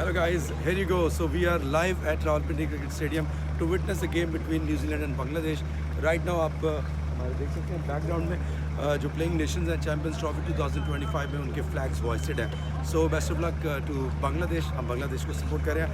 Hello guys, here you go. So we are live at Rawalpindi Cricket Stadium to witness a game between New Zealand and Bangladesh. Right now आप हमारे देख सकते हैं background में जो playing nations हैं champions trophy 2025 में उनके फ्लैग्स हॉइस्टेड हैं. So best of luck to Bangladesh. हम बांग्लादेश को सपोर्ट करें.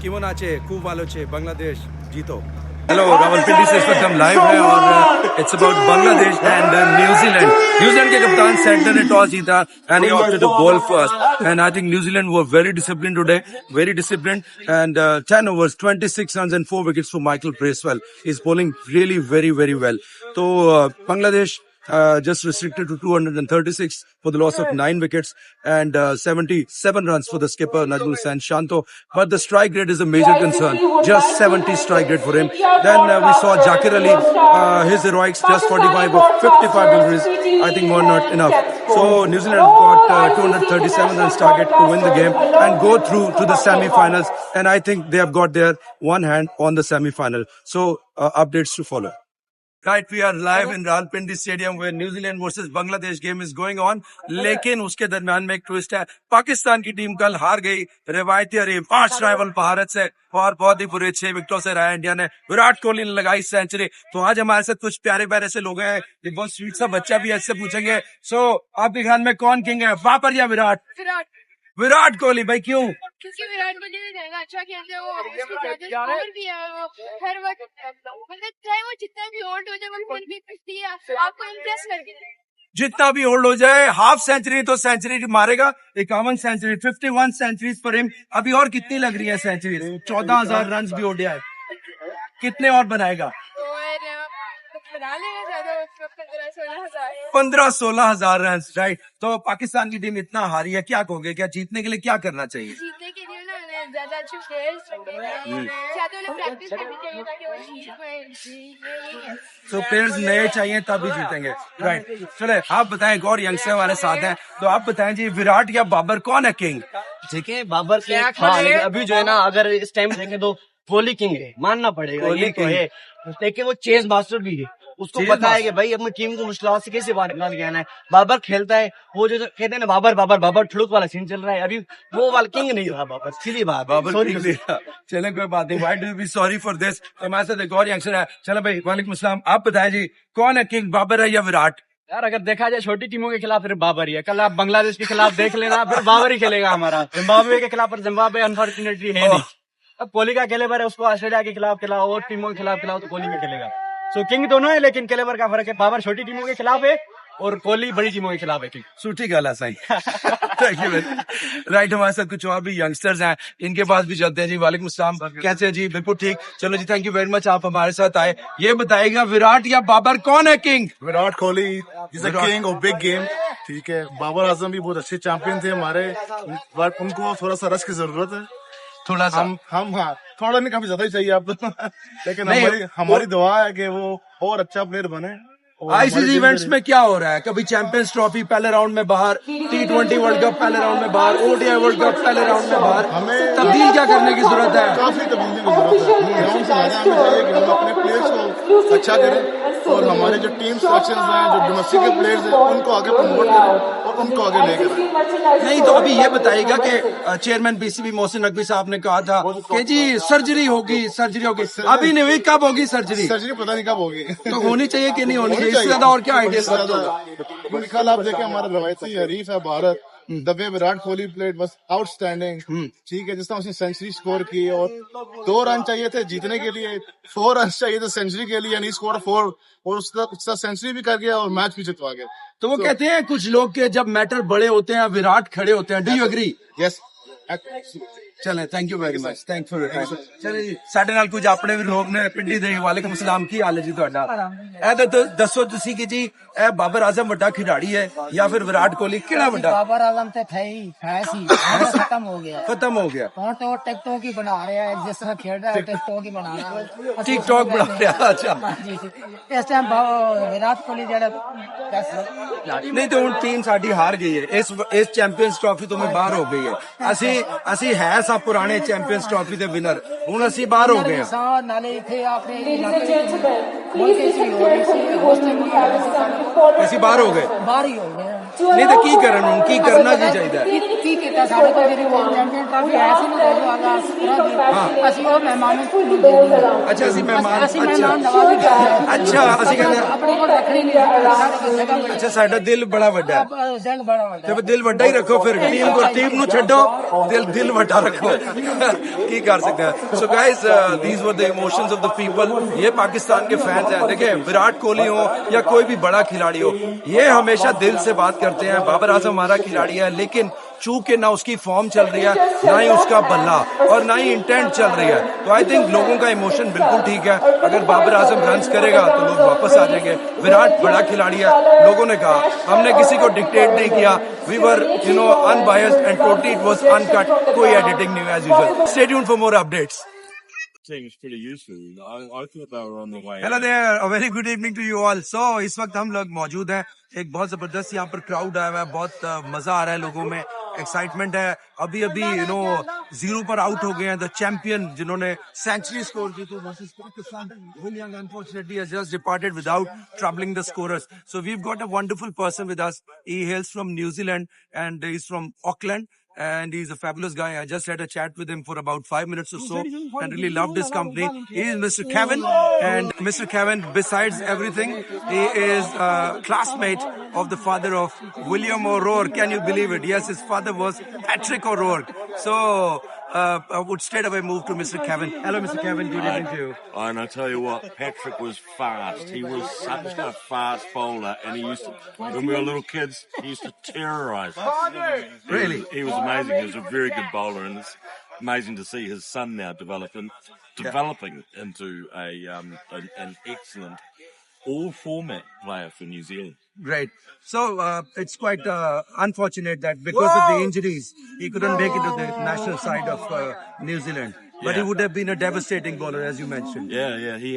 केमन आचे खूब वालो छे बांग्लादेश जीतो. हेलो रावलपिंडी से इस वक्त हम लाइव हैं और it's about Bangladesh and New Zealand. New Zealand के कप्तान सेंटर ने टॉस जीता and he opted to bowl first and I think New Zealand were very disciplined today, very disciplined and 10 overs 26 runs and 4 wickets for Michael Bracewell. He's bowling really very well. तो Bangladesh just restricted to 236 for the loss of 9 wickets and 77 runs for the skipper Najmul Hussain Shanto. But the strike rate is a major concern. Just 70 strike rate for him. Then we saw Zakir Ali, his heroics, just 45 of 55 deliveries. I think were not enough. So New Zealand got 237 runs target to win the game and go through to the semi-finals. And I think they have got their one hand on the semi-final. So updates to follow. Right, we are live in Rawalpindi Stadium where New Zealand versus Bangladesh game is going on. लेकिन उसके दरमियान में एक twist है. पाकिस्तान की team कल हार गई रिवायती और 5 राइवल भारत से और बहुत ही बुरे 6 विकेटों से रहा इंडिया ने. विराट कोहली ने लगाई सेंचुरी. तो आज हमारे साथ कुछ प्यारे प्यारे से लोग हैं. एक बहुत स्वीट सा बच्चा भी ऐसे पूछेंगे. सो आपके ख्याल में कौन किंग है, बाबर या विराट? विराट कोहली. भाई क्यों? क्योंकि विराट कोहली ने ज्यादा अच्छा खेलते हैं. वो उसकी पावर भी है. वो हर वक्त मतलब चाहे वो जितना भी ओल्ड हो जाए वो खुद भी पिटती है आपको इम्प्रेस करके. जितना भी होल्ड हो जाए हाफ सेंचुरी तो सेंचुरी मारेगा. 51 सेंचुरी, 51 सेंचुरीज पर हिम. अभी और कितनी लग रही है सेंचुरी? 14,000 रन भी हो गया है. कितने और बनाएगा? बना लेगा ज्यादा 15-16 हजार रन. राइट. तो पाकिस्तान की टीम इतना हारी है, क्या कहोगे? क्या जीतने के लिए क्या करना चाहिए? जीतने के लिए ना ज्यादा अच्छे प्लेयर्स ज्यादा उन्हें प्रैक्टिस करनी चाहिए ताकि वो जीत. तो प्लेयर्स नए चाहिए तभी जीतेंगे. राइट. चले आप बताएं, एक और यंगस्टर हमारे साथ हैं. तो आप बताएं जी, विराट या बाबर कौन है किंग? ठीक है, बाबर के अभी जो है ना, अगर इस टाइम देखें तो कोहली किंग है, मानना पड़ेगा. कोहली तो है, लेकिन वो चेस मास्टर भी है. उसको पता है कि भाई अपनी टीम को मुश्किलात से कैसे बाहर निकाल के आना है. बाबर खेलता है, वो जो कहते हैं ना बाबर ठुड़क वाला सीन चल रहा है. अभी वो वाला किंग नहीं रहा बाबर. सीधी बात, बाबर चले कोई बात नहीं. Why do be sorry for this. हमारे साथ एक और यंगस्टर है. चलो भाई, वालेकुम अस्सलाम. आप बताएं जी, कौन है किंग, बाबर है या विराट? यार अगर देखा जाए छोटी टीमों के खिलाफ फिर बाबर ही है. कल आप बांग्लादेश के खिलाफ देख लेना, फिर बाबर ही खेलेगा हमारा. जिम्बाब्वे के खिलाफ, पर जिम्बाब्वे अनफॉर्चुनेटली है नहीं. अब कोहली का कैलेबर है, उसको ऑस्ट्रेलिया के खिलाफ खिलाओ और टीमों के खिलाफ खिलाओ तो कोहली में खेलेगा. सो किंग दोनों है, लेकिन कैलेबर का फर्क है. बाबर छोटी टीमों के खिलाफ है और कोहली बड़ी टीमों के खिलाफ है. किंग सूठी गला सही. Thank you. राइट, हमारे साथ कुछ और भी यंगस्टर्स हैं, इनके पास भी चलते हैं जी. वालेकुम अस्सलाम. कैसे हैं जी? बिल्कुल ठीक. चलो जी, थैंक यू वेरी मच, आप हमारे साथ आए. ये बताइएगा, विराट या बाबर कौन है king? Virat Kohli is a king of big game. ठीक है, बाबर आजम भी बहुत अच्छे चैंपियन थे हमारे, बट उनको थोड़ा सा रश की जरूरत है. थोड़ा सा हम हाँ, थोड़ा नहीं, काफी ज्यादा ही चाहिए आप तो. लेकिन हमारी दुआ है कि वो और अच्छा प्लेयर बने. आईसीसी इवेंट्स में क्या हो रहा है? कभी चैंपियंस ट्रॉफी पहले राउंड में बाहर, T20 वर्ल्ड कप पहले राउंड में बाहर, ODI वर्ल्ड कप पहले राउंड में बाहर. हमें तब्दील क्या करने की जरूरत है? काफी तब्दीली की जरूरत है. ग्राउंड से ज्यादा हमें चाहिए कि हम अपने प्लेयर्स को अच्छा करें और हमारे जो टीम सिलेक्शन हैं, जो डोमेस्टिक के प्लेयर्स हैं, उनको आगे प्रमोट करें और उनको आगे लेकर. नहीं तो अभी ये बताइएगा कि चेयरमैन PCB मोहसिन नकवी साहब ने कहा था कि जी सर्जरी होगी. अभी नहीं हुई, कब होगी सर्जरी? सर्जरी पता नहीं कब होगी. तो होनी चाहिए कि नहीं होनी चाहिए? इससे ज्यादा और क्या आइडिया? कल आप देखें, हमारा रवायती हरीफ है Bharat. The way Virat Kohli played बस आउटस्टैंडिंग. ठीक है, जिस तरह उसने सेंचुरी स्कोर की और 2 रन चाहिए थे जीतने के लिए, 4 रन चाहिए थे सेंचुरी के लिए, यानी स्कोर 4 और उसका सेंचुरी भी कर गया और मैच भी जितवा गया. तो वो कहते हैं कुछ लोग के जब मैटर बड़े होते हैं विराट खड़े होते हैं. Do you agree? यस. चले, thank you very much. Thank for your time. चले जी, ਸਾਡੇ ਨਾਲ ਕੁਝ ਆਪਣੇ ਵੀ ਲੋਕ ਨੇ ਪਿੰਡੀ ਦੇ. ਵਾਲੇਕੁਮ ਸਲਾਮ. ਕੀ ਹਾਲ ਹੈ ਜੀ ਤੁਹਾਡਾ? ਇਹ ਤਾਂ ਦੱਸੋ ਤੁਸੀਂ ਕਿ ਜੀ ਇਹ ਬਾਬਰ ਆਜ਼ਮ ਵੱਡਾ ਖਿਡਾਰੀ ਹੈ ਜਾਂ ਫਿਰ ਵਿਰਾਟ ਕੋਹਲੀ? ਕਿਹੜਾ ਵੱਡਾ? बाबर आजम तो थे ही, है सी, खत्म हो गया. खत्म हो गया. और तो टिकटॉक ही बना रहे हैं, जिस तरह खेल रहा है टिकटॉक ही बना रहा है. टिकटॉक बना रहा है. अच्छा जी जी. इस टाइम विराट कोहली जरा नहीं तो ਹੁਣ ਟੀਮ ਸਾਡੀ ਹਾਰ ਗਈ ਹੈ. ਇਸ ਚੈਂਪੀਅਨਸ ਟਰਾਫੀ ਤੋਂ ਬਾਹਰ ਹੋ ਗਈ ਹੈ. ਅਸੀਂ ਹੈ ਸਭ ਪੁਰਾਣੇ ਚੈਂਪੀਅਨਸ ਟਰਾਫੀ ਦੇ ਵਿਨਰ. ਹੁਣ ਅਸੀਂ ਬਾਹਰ ਹੋ ਗਏ ਹਾਂ. नाले थे आपने इलाके मुल्क से हो रही थी, होस्टिंग ਅਸੀਂ ਬਾਹਰ ਹੋ ਗਏ. बाहर ही हो गए. नहीं तो की करन हूं की करना की चाहिए ਕੀ ਕੀਤਾ ਸਾਡੇ ਕੋਲ ਜਿਹੜੀ ਚੈਂਪੀਅਨ ਟਰਾਫੀ ਆਇਆ ਸੀ ਨਾ 2017 ਅਸੀਂ ਉਹ ਮਹਿਮਾਨਾਂ ਨੂੰ ਦੇ ਦਿੱਤੀ अच्छा ਅਸੀਂ ਮਹਿਮਾਨ ਅਸੀਂ ਮਹਿਮਾਨ ਨਵਾਜ਼ੀ ਕਰਦੇ अच्छा ਅਸੀਂ ਕਹਿੰਦੇ ਆਪਣੇ ਕੋਲ ਰੱਖਣੀ ਨਹੀਂ ਸਾਡੇ ਕੋਲ ਜਗ੍ਹਾ ਬੜੀ ਅੱਛਾ ਸਾਡਾ ਦਿਲ ਬੜਾ ਵੱਡਾ ਹੈ ਦਿਲ ਬੜਾ ਵੱਡਾ ਤੇ ਦਿਲ ਵੱਡਾ ਹੀ ਰੱਖੋ ਫਿਰ ਟੀਮ ਨੂੰ ਛੱਡੋ ਦਿਲ ਵੱਡਾ ਰੱਖੋ ਕੀ ਕਰ सकते हैं so guys these were the emotions of the people ये पाकिस्तान के फैंस हैं देखिए विराट कोहली हो या कोई भी बड़ा खिलाड़ी हो ये हमेशा दिल से बात करते हैं बाबर आजम हमारा खिलाड़ी है लेकिन चूंकि ना उसकी फॉर्म चल रही है ना ही उसका बल्ला और ना ही इंटेंट चल रही है तो आई थिंक लोगों का इमोशन बिल्कुल ठीक है अगर बाबर आजम रन्स करेगा तो लोग वापस आ जाएंगे विराट बड़ा खिलाड़ी है लोगों ने कहा हमने किसी को डिक्टेट नहीं किया we were unbiased and totally it was uncut कोई एडिटिंग नहीं as usual stay tuned for more updates Seems pretty useful. I thought they were on the way. Hello there a very good evening to you all so इस वक्त हम लोग मौजूद हैं एक बहुत जबरदस्त यहाँ पर क्राउड आया हुआ है बहुत मजा आ रहा है लोगों में एक्साइटमेंट है अभी जीरो पर आउट हो गए हैं द चैंपियन जिन्होंने सेंचुरी स्कोर की तो versus Pakistan William unfortunately has just departed without troubling the scorers so we have got a wonderful person with us he hails from New Zealand and he is from Auckland and he's a fabulous guy. I just had a chat with him for about 5 minutes or so and really loved his company. He is Mr. Kevin, and Mr. Kevin, besides everything, he is a classmate of the father of William O'Rourke. Can you believe it? Yes, his father was Patrick O'Rourke. So I would straight away move to Mr. Kevin. Hello, Mr. Kevin. Good evening to you. And I tell you what, Patrick was fast. He was such a fast bowler, and he used to, when we were little kids, he used to terrorise us. Really? He was amazing. He was a very good bowler, and it's amazing to see his son now developing into an excellent all-format player for New Zealand. Right. So it's quite unfortunate that because of the injuries, he couldn't make it to the national side of New Zealand. But he would have been a devastating bowler, as you mentioned. Yeah. He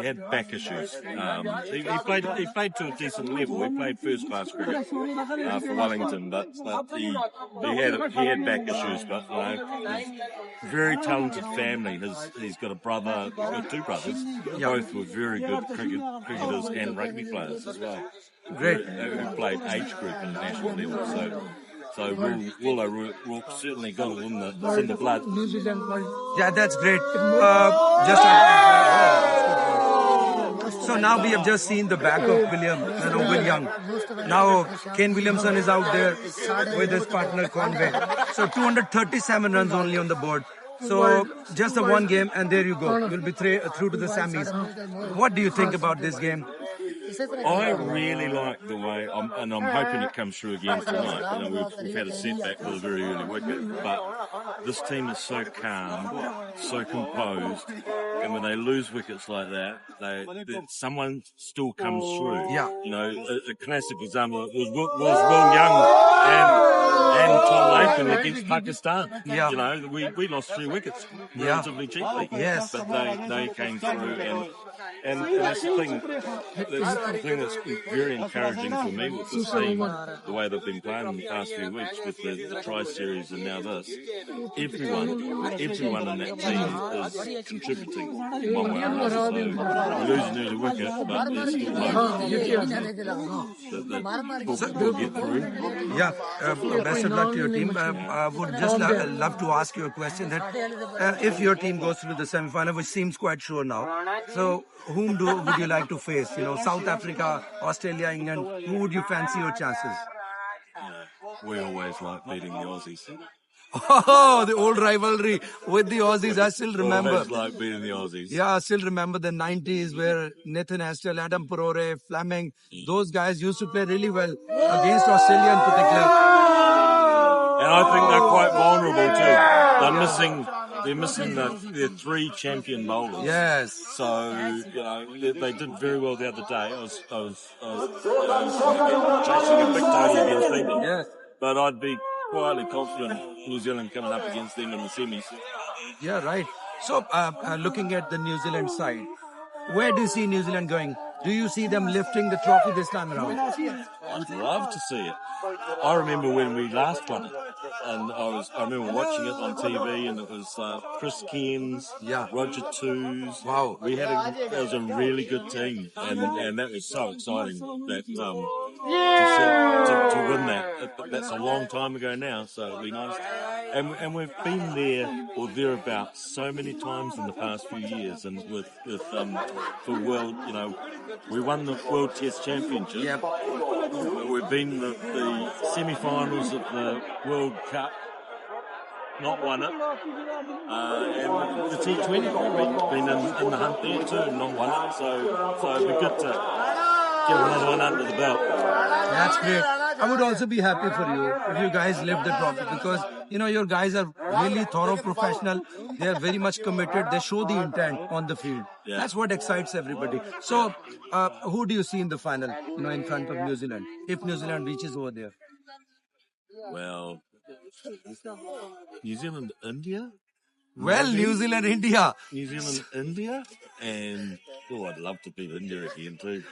had back issues. He played to a decent level. He played first class cricket for Wellington, but he had back issues. But very talented family. He's got a brother. He's got two brothers. Both were very good cricketers and rugby players as well. Great. Who played age group in the national level. So Will O'Rourke certainly got it in the blood. Yeah, that's great. So now we have just seen the back of Will Young. Now Kane Williamson is out there with his partner Conway. So 237 runs only on the board. So just the one game and there you go. You'll be through to the semis. What do you think about this game? I really like the way, and I'm hoping it comes through again tonight. We've had a setback with a very early wicket, but this team is so calm, so composed, and when they lose wickets like that, someone still comes through. Yeah. A classic example was Will Young and Tom Latham against Pakistan. Yeah. We lost 3 wickets relatively cheaply. Yes. But they came through and that's the thing. The thing that's very encouraging for me with this team, the way they've been playing in the past few weeks with the Tri-Series and now this, everyone in that team is contributing in one way or another. So we lose an early wicket, but there's still hope that we'll get through. Yeah, best of luck to your team. I would just love to ask you a question that if your team goes through the semi-final, which seems quite sure now, so whom would you like to face? South Africa, Australia, England. Who would you fancy your chances? We always like beating the Aussies. Oh, the old rivalry with the Aussies. I still remember. Always like beating the Aussies. Yeah, I still remember the 90s where Nathan Astle, Adam Perore, Fleming, those guys used to play really well against Australia in particular. And I think they're quite vulnerable too. They're missing their 3 champion bowlers. Yes. So, they did very well the other day. I was chasing a big total against England. Yes. But I'd be quietly confident New Zealand coming up against them in the semis. Yeah, right. So, looking at the New Zealand side, where do you see New Zealand going? Do you see them lifting the trophy this time around? I'd love to see it. I remember when we last won it, and I remember watching it on TV, and it was Chris Cairns, Roger Twos. Wow. It was a really good team, and that was so exciting that to win that's a long time ago now, so it'll be nice. And we've been there or thereabouts so many times in the past few years, and with for world, we won the World Test Championship. Yep. We've been in the semi-finals of the World Cup. Not won it, and the T20 we've been in the hunt there too, not won it. So it'd be good to get another one under the belt. That's great. I would also be happy for you if you guys lift the trophy because your guys are really thorough professional. They are very much committed. They show the intent on the field. Yeah. That's what excites everybody. So, who do you see in the final? In front of New Zealand, if New Zealand reaches over there. Well, New Zealand, India. Well, Maybe. New Zealand, India. New Zealand, India, and I'd love to beat India again too.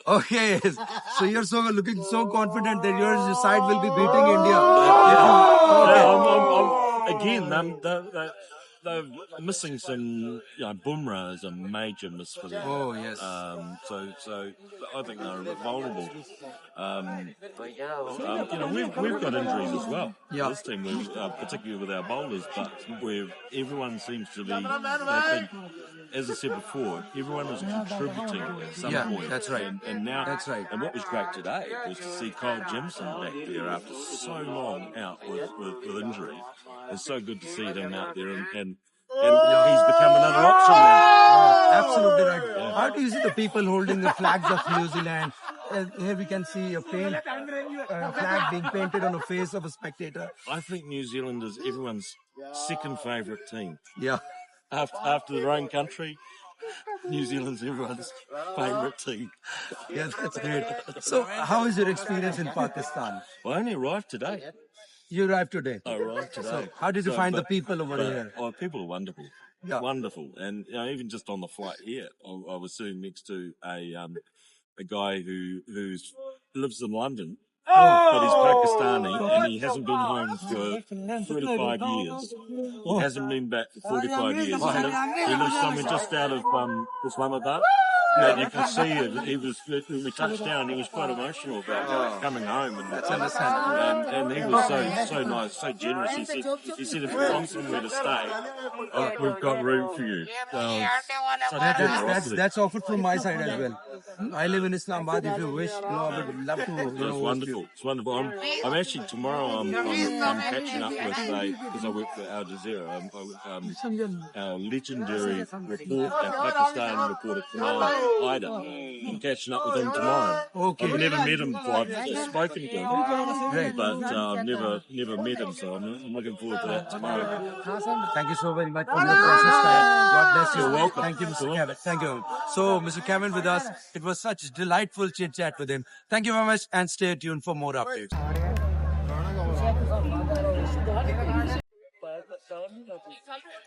Okay, so you're looking so confident that your side will be beating India. Again, they're missing some. Bumrah is a major miss for them. Oh yes. So I think they're vulnerable. We've got injuries as well. Yeah. This team, particularly with our bowlers, but everyone seems to be. As I said before, everyone is contributing at some point. Yeah, that's right. And now, that's right. And what was great today was to see Kyle Jimson back there after so long out with injury. It's so good to see him out there, and he's become another option now. Absolutely right. Yeah. How do you see the people holding the flags of New Zealand? Here we can see a flag being painted on the face of a spectator. I think New Zealand is everyone's second favourite team. Yeah. After their own country, New Zealand's everyone's favourite team. Yeah, that's great. So, how is your experience in Pakistan? Well, I only arrived today. You arrived today? I arrived today. So, how did you find the people over here? Oh, people are wonderful. Yeah. Wonderful. And even just on the flight here, I was sitting next to a guy who lives in London. But he's Pakistani and he hasn't been home for 35 years. He hasn't been back for 45 years. He lives somewhere just out of Islamabad. And you can see it. When we touched down, he was quite emotional about coming home. And that's understandable. And he was so nice, so generous. He said if you want somewhere to stay, we've got room for you. That's offered from my side as well. I live in Islamabad. If you wish, I would love to. It's wonderful. It's wonderful. I'm actually tomorrow. I'm catching up with because I work for Al Jazeera. Our legendary reporter, our Pakistan reporter, I'm catching up with him tomorrow. Okay. I've never met him before. I've just spoken to him, but I've never met him. So I'm looking forward to that tomorrow. Thank you so very much for your precious time. God bless you. You're welcome. Thank you, Mr. Kevin. Thank you. So, Mr. Kevin with us. It was such delightful chit chat with him. Thank you very much, and stay tuned for more updates.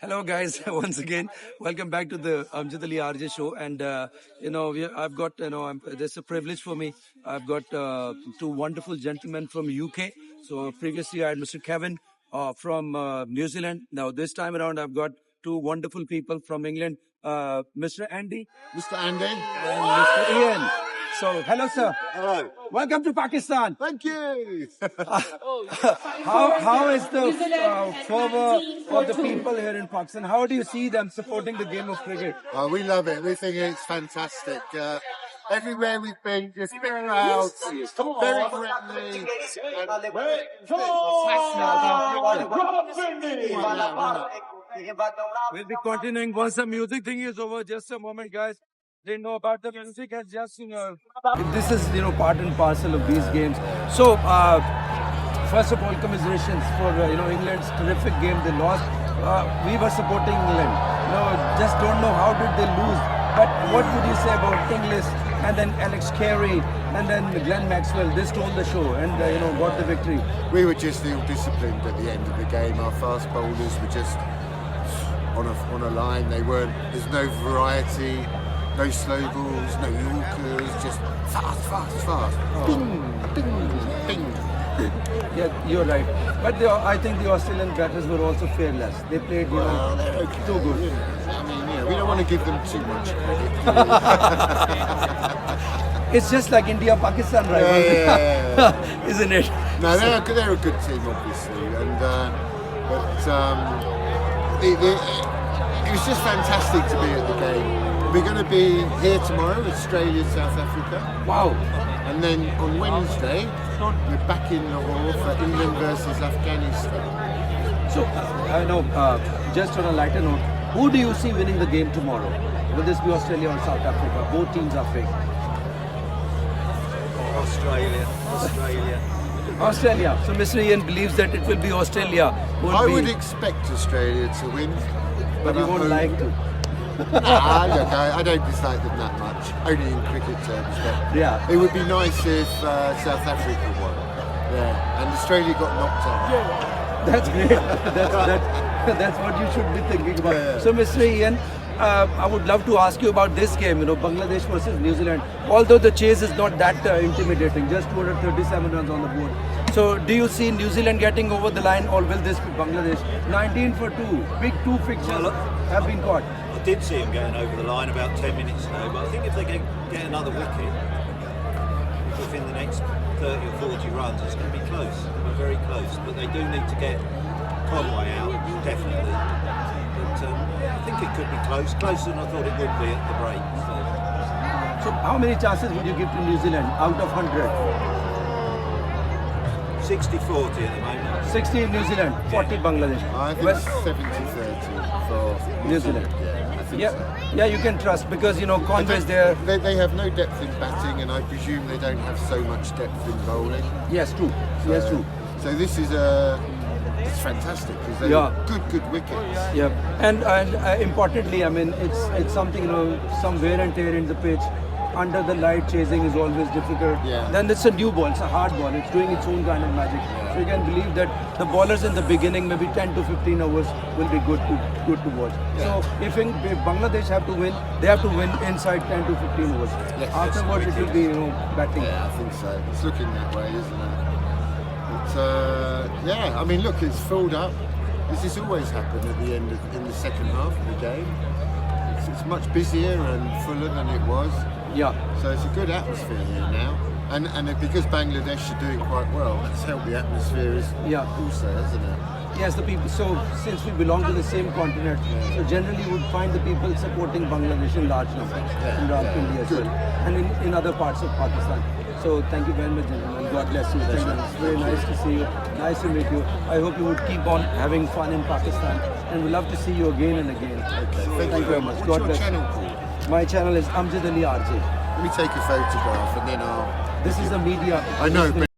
Hello guys, once again, welcome back to the Amjad Ali RJ show. And I've got, there's a privilege for me. I've got two wonderful gentlemen from UK. So previously I had Mr. Kevin from New Zealand. Now this time around I've got two wonderful people from England, Mr. Andy. Mr. Andy. And Mr. Ian. So, hello, sir. Hello. Welcome to Pakistan. Thank you. How is the fervor of the people here in Pakistan? How do you see them supporting the game of cricket? We love it. We think it's fantastic. Everywhere we've been, just big crowds, very friendly. We'll be continuing once the music thing is over. Just a moment, guys. Didn't know about the music and just, this is, part and parcel of these games. So, first of all, commiserations for, England's terrific game they lost. We were supporting England. Just don't know how did they lose. But what would you say about Inglis and then Alex Carey and then Glenn Maxwell? They stole the show and, got the victory. We were just ill-disciplined at the end of the game. Our fast bowlers were just on a line. There's no variety. No slow balls, no Yorkers, just fast. Bing, bing, bing. Yeah, you're right. But I think the Australian batters were also fearless. They played, too good. I mean, we don't want to give them too much credit. It's just like India-Pakistan, right? Yeah. Isn't it? No, they're a good team, obviously, and it was just fantastic to be at the game. We're going to be here tomorrow, Australia, South Africa. Wow. And then on Wednesday, we're back in Lahore for England versus Afghanistan. So, I know, just on a lighter note, who do you see winning the game tomorrow? Will this be Australia or South Africa? Both teams are big. Australia. So Mr. Ian believes that it will be Australia. I would expect Australia to win. But you won't like to. Nah, look, I don't dislike them that much, only in cricket terms. But Yeah. it would be nice if South Africa won. Yeah, and Australia got knocked out. That's great. That's what you should be thinking about. Yeah. So, Mr. Ian, I would love to ask you about this game, Bangladesh versus New Zealand. Although the chase is not that intimidating, just 237 runs on the board. So, do you see New Zealand getting over the line, or will this be Bangladesh? 19 for 2. Big 2 fixtures have been caught. I did see him going over the line about 10 minutes ago, but I think if they get another wicket within the next 30 or 40 runs, it's going to be close. It'll be very close, but they do need to get Conway out, definitely. But I think it could be closer than I thought it would be at the break. So, how many chances would you give to New Zealand out of 100? 60-40 at the moment. 60 New Zealand, 40 Bangladesh. I think Well, 70-30 for New Zealand. Yeah, I think Yeah, so. yeah, you can trust because Conway's there. They have no depth in batting, and I presume they don't have so much depth in bowling. Yes, true. Yes, true. So this is it's fantastic because they Yeah. good wickets. Yeah, and importantly, I mean, it's something some wear and tear in the pitch. Under the light, chasing is always difficult. Yeah. Then it's a new ball, it's a hard ball. It's doing its own kind of magic. So you can believe that the bowlers in the beginning, maybe 10 to 15 overs, will be good to watch. So if Bangladesh have to win, they have to win inside 10 to 15 overs. Yes, Afterwards, it will be batting. Yeah, I think so. It's looking that way, isn't it? But yeah, I mean, look, it's filled up. This has always happened at the end in the second half of the game. It's much busier and fuller than it was. Yeah. So it's a good atmosphere here now. And because Bangladesh are doing quite well, it's helped the atmosphere also, hasn't it? Yes, the people. So since we belong to the same continent, so generally you would find the people supporting Bangladesh in large numbers in India as well, and in other parts of Pakistan. So thank you very much, gentlemen. God bless you. Thank you. It's very nice to see you. Nice to meet you. I hope you would keep on having fun in Pakistan, and we love to see you again and again. Okay, Thank you very much. What's God your bless you. channel called? My channel is Amjad Ali RJ. Let me take a photograph and then I'll... This is a media. I know, but